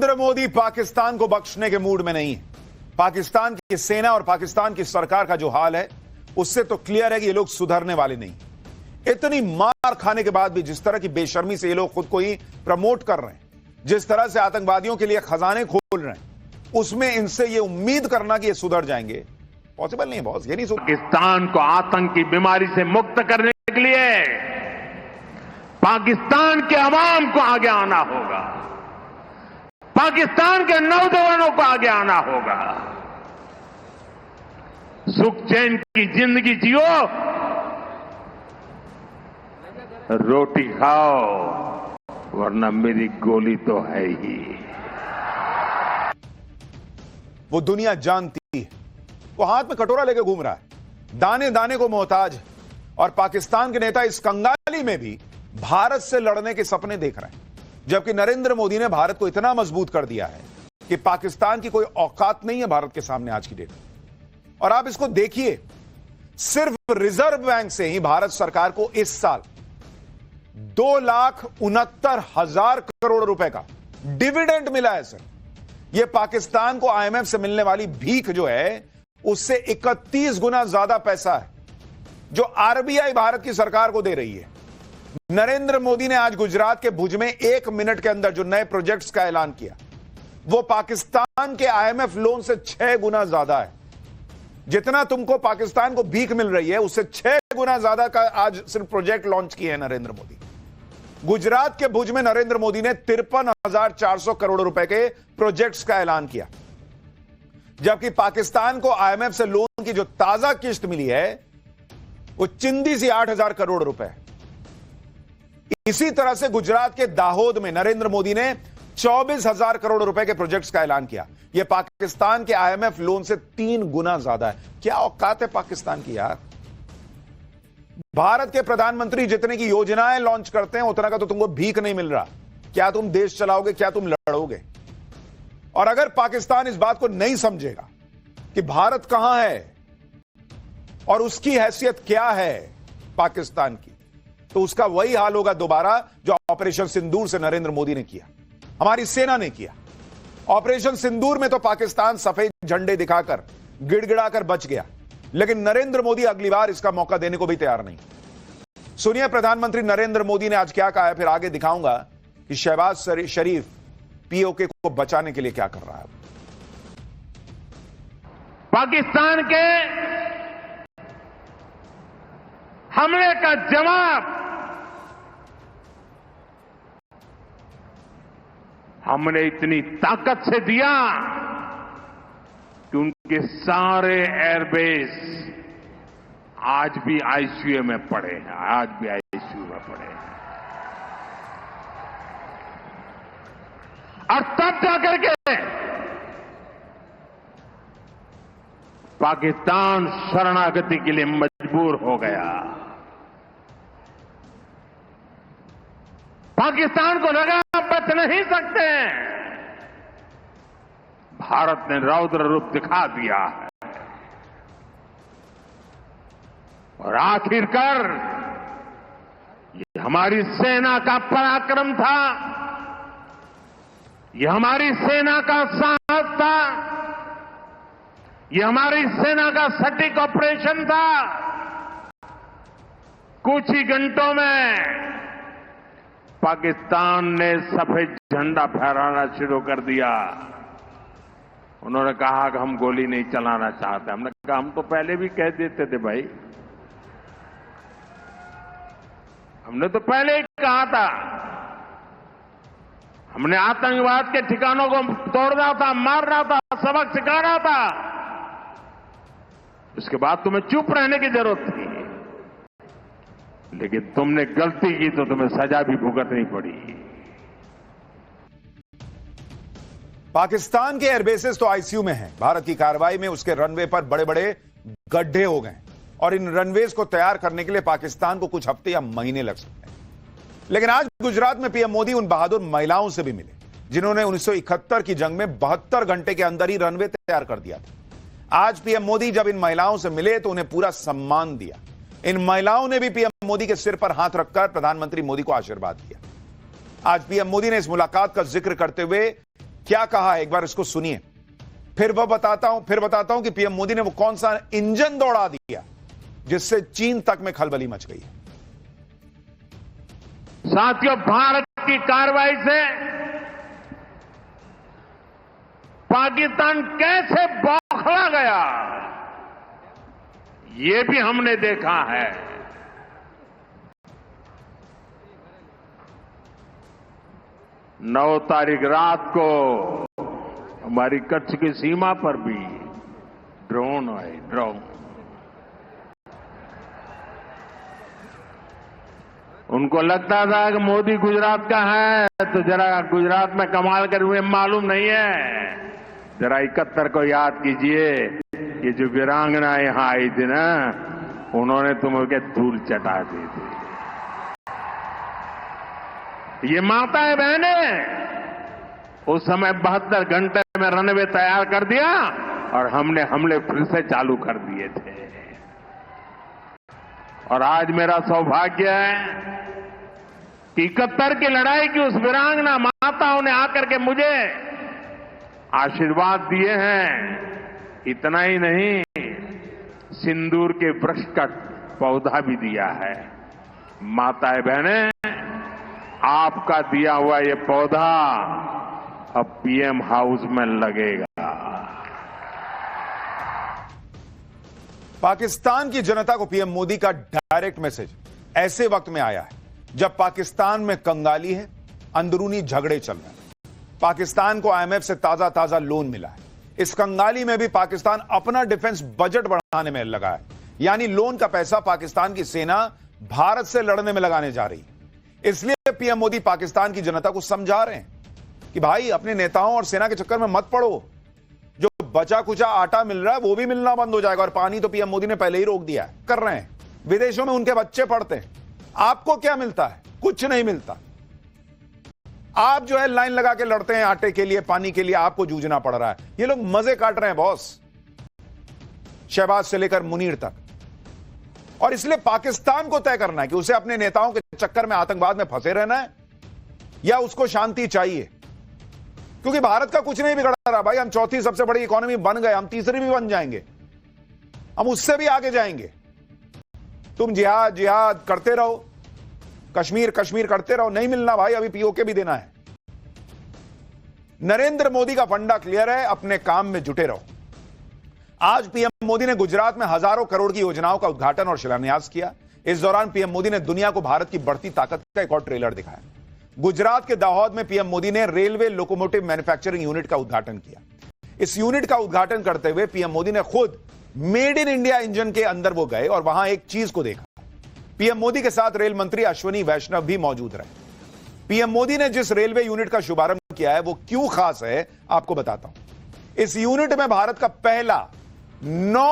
नरेंद्र मोदी पाकिस्तान को बख्शने के मूड में नहीं है। पाकिस्तान की सेना और पाकिस्तान की सरकार का जो हाल है उससे तो क्लियर है कि ये लोग सुधरने वाले नहीं। इतनी मार खाने के बाद भी जिस तरह की बेशर्मी से ये लोग खुद को ही प्रमोट कर रहे हैं, जिस तरह से आतंकवादियों के लिए खजाने खोल रहे हैं, उसमें इनसे ये उम्मीद करना कि ये सुधर जाएंगे पॉसिबल नहीं है बॉस। ये नहीं पाकिस्तान को आतंक की बीमारी से मुक्त करने के लिए पाकिस्तान के अवाम को आगे आना होगा, पाकिस्तान के नौजवानों को आगे आना होगा। सुख चैन की जिंदगी जियो, रोटी खाओ, वरना मेरी गोली तो है ही। वो दुनिया जानती है, वो हाथ में कटोरा लेके घूम रहा है, दाने दाने को मोहताज। और पाकिस्तान के नेता इस कंगाली में भी भारत से लड़ने के सपने देख रहे हैं, जबकि नरेंद्र मोदी ने भारत को इतना मजबूत कर दिया है कि पाकिस्तान की कोई औकात नहीं है भारत के सामने आज की डेट में। और आप इसको देखिए, सिर्फ रिजर्व बैंक से ही भारत सरकार को इस साल 2,69,000 करोड़ रुपए का डिविडेंड मिला है सर। यह पाकिस्तान को आईएमएफ से मिलने वाली भीख जो है उससे 31 गुना ज्यादा पैसा है जो आरबीआई भारत की सरकार को दे रही है। नरेंद्र मोदी ने आज गुजरात के भुज में 1 मिनट के अंदर जो नए प्रोजेक्ट्स का ऐलान किया वो पाकिस्तान के आईएमएफ लोन से 6 गुना ज्यादा है। जितना तुमको पाकिस्तान को भीख मिल रही है उससे 6 गुना ज्यादा का आज सिर्फ प्रोजेक्ट लॉन्च किए हैं नरेंद्र मोदी। गुजरात के भुज में नरेंद्र मोदी ने 53,400 करोड़ रुपए के प्रोजेक्ट्स का ऐलान किया, जबकि पाकिस्तान को आईएमएफ से लोन की जो ताजा किस्त मिली है वो चिंदी सी 8,000 करोड़ रुपए। इसी तरह से गुजरात के दाहोद में नरेंद्र मोदी ने 24,000 करोड़ रुपए के प्रोजेक्ट्स का ऐलान किया। यह पाकिस्तान के आईएमएफ लोन से 3 गुना ज्यादा है। क्या औकात है पाकिस्तान की यार। भारत के प्रधानमंत्री जितने की योजनाएं लॉन्च करते हैं उतना का तो तुमको भीख नहीं मिल रहा। क्या तुम देश चलाओगे, क्या तुम लड़ोगे? और अगर पाकिस्तान इस बात को नहीं समझेगा कि भारत कहां है और उसकी हैसियत क्या है पाकिस्तान की, तो उसका वही हाल होगा दोबारा जो ऑपरेशन सिंदूर से नरेंद्र मोदी ने किया, हमारी सेना ने किया। ऑपरेशन सिंदूर में तो पाकिस्तान सफेद झंडे दिखाकर गिड़गिड़ाकर बच गया, लेकिन नरेंद्र मोदी अगली बार इसका मौका देने को भी तैयार नहीं। सुनिए प्रधानमंत्री नरेंद्र मोदी ने आज क्या कहा है, फिर आगे दिखाऊंगा कि शहबाज शरीफ पीओके को बचाने के लिए क्या कर रहा है। पाकिस्तान के हमले का जवाब हमने इतनी ताकत से दिया कि उनके सारे एयरबेस आज भी आईसीयू में पड़े हैं, आज भी आईसीयू में पड़े हैं। और तब जाकर के पाकिस्तान शरणागति के लिए मजबूर हो गया। पाकिस्तान को लगा बच नहीं सकते, भारत ने रौद्र रूप दिखा दिया है। और आखिरकार ये हमारी सेना का पराक्रम था, ये हमारी सेना का साहस था, ये हमारी सेना का सटीक ऑपरेशन था। कुछ ही घंटों में पाकिस्तान ने सफेद झंडा फहराना शुरू कर दिया। उन्होंने कहा कि हम गोली नहीं चलाना चाहते। हमने कहा हम तो पहले भी कह देते थे भाई, हमने तो पहले ही कहा था। हमने आतंकवाद के ठिकानों को तोड़ना था, मारना था, सबक सिखाना था। उसके बाद तुम्हें चुप रहने की जरूरत थी, लेकिन तुमने गलती की तो तुम्हें सजा भी भुगतनी पड़ी। पाकिस्तान के एयरबेसेस तो आईसीयू में हैं। भारत की कार्रवाई में उसके रनवे पर बड़े बड़े गड्ढे हो गए और इन रनवेज को तैयार करने के लिए पाकिस्तान को कुछ हफ्ते या महीने लग सकते हैं। लेकिन आज गुजरात में पीएम मोदी उन बहादुर महिलाओं से भी मिले जिन्होंने 1971 की जंग में 72 घंटे के अंदर ही रनवे तैयार कर दिया था। आज पीएम मोदी जब इन महिलाओं से मिले तो उन्हें पूरा सम्मान दिया। इन महिलाओं ने भी पीएम मोदी के सिर पर हाथ रखकर प्रधानमंत्री मोदी को आशीर्वाद दिया। आज पीएम मोदी ने इस मुलाकात का जिक्र करते हुए क्या कहा है एक बार इसको सुनिए, फिर बताता हूं कि पीएम मोदी ने वो कौन सा इंजन दौड़ा दिया जिससे चीन तक में खलबली मच गई है। साथियों, भारत की कार्रवाई से पाकिस्तान कैसे बौखला गया, ये भी हमने देखा है। नौ तारीख रात को हमारी कच्छ की सीमा पर भी ड्रोन आए, ड्रोन। उनको लगता था कि मोदी गुजरात का है, तो जरा गुजरात में कमाल कर हुए मालूम नहीं है। जरा 71 को याद कीजिए, ये जो वीरांगना यहां आई थी ना, उन्होंने तुम्हें धूल चटा दी थी। ये माताएं बहनें उस समय 72 घंटे में रनवे तैयार कर दिया और हमने हमले फिर से चालू कर दिए थे। और आज मेरा सौभाग्य है कि 71 की लड़ाई की उस वीरांगना माताओं ने आकर के मुझे आशीर्वाद दिए हैं। इतना ही नहीं, सिंदूर के वृक्ष का पौधा भी दिया है। माताएं बहनें, आपका दिया हुआ ये पौधा अब पीएम हाउस में लगेगा। पाकिस्तान की जनता को पीएम मोदी का डायरेक्ट मैसेज ऐसे वक्त में आया है जब पाकिस्तान में कंगाली है, अंदरूनी झगड़े चल रहे हैं। पाकिस्तान को आईएमएफ से ताजा लोन मिला है। इस कंगाली में भी पाकिस्तान अपना डिफेंस बजट बढ़ाने में लगा है, यानी लोन का पैसा पाकिस्तान की सेना भारत से लड़ने में लगाने जा रही है। इसलिए पीएम मोदी पाकिस्तान की जनता को समझा रहे हैं कि भाई अपने नेताओं और सेना के चक्कर में मत पड़ो। जो बचा कुचा आटा मिल रहा है वो भी मिलना बंद हो जाएगा। और पानी तो पीएम मोदी ने पहले ही रोक दिया है, कर रहे हैं। विदेशों में उनके बच्चे पढ़ते हैं। आपको क्या मिलता है? कुछ नहीं मिलता। आप जो है लाइन लगा के लड़ते हैं आटे के लिए, पानी के लिए, आपको जूझना पड़ रहा है। ये लोग मजे काट रहे हैं बॉस, शहबाज से लेकर मुनीर तक। और इसलिए पाकिस्तान को तय करना है कि उसे अपने नेताओं के चक्कर में आतंकवाद में फंसे रहना है या उसको शांति चाहिए। क्योंकि भारत का कुछ नहीं बिगड़ रहा भाई। हम चौथी सबसे बड़ी इकोनॉमी बन गए, हम तीसरी भी बन जाएंगे, हम उससे भी आगे जाएंगे। तुम जिहाद करते रहो, कश्मीर करते रहो, नहीं मिलना भाई, अभी पीओके भी देना है। नरेंद्र मोदी का फंडा क्लियर है, अपने काम में जुटे रहो। आज पीएम मोदी ने गुजरात में हजारों करोड़ की योजनाओं का उद्घाटन और शिलान्यास किया। इस दौरान पीएम मोदी ने दुनिया को भारत की बढ़ती ताकत का एक और ट्रेलर दिखाया। गुजरात के दाहोद में पीएम मोदी ने रेलवे लोकोमोटिव मैन्युफैक्चरिंग यूनिट का उद्घाटन किया। इस यूनिट का उद्घाटन करते हुए पीएम मोदी ने खुद मेड इन इंडिया इंजन के अंदर वो गए और वहां एक चीज को देखा। पीएम मोदी के साथ रेल मंत्री अश्विनी वैष्णव भी मौजूद रहे। पीएम मोदी ने जिस रेलवे यूनिट का शुभारंभ किया है वो क्यों खास है, आपको बताता हूं। इस यूनिट में भारत का पहला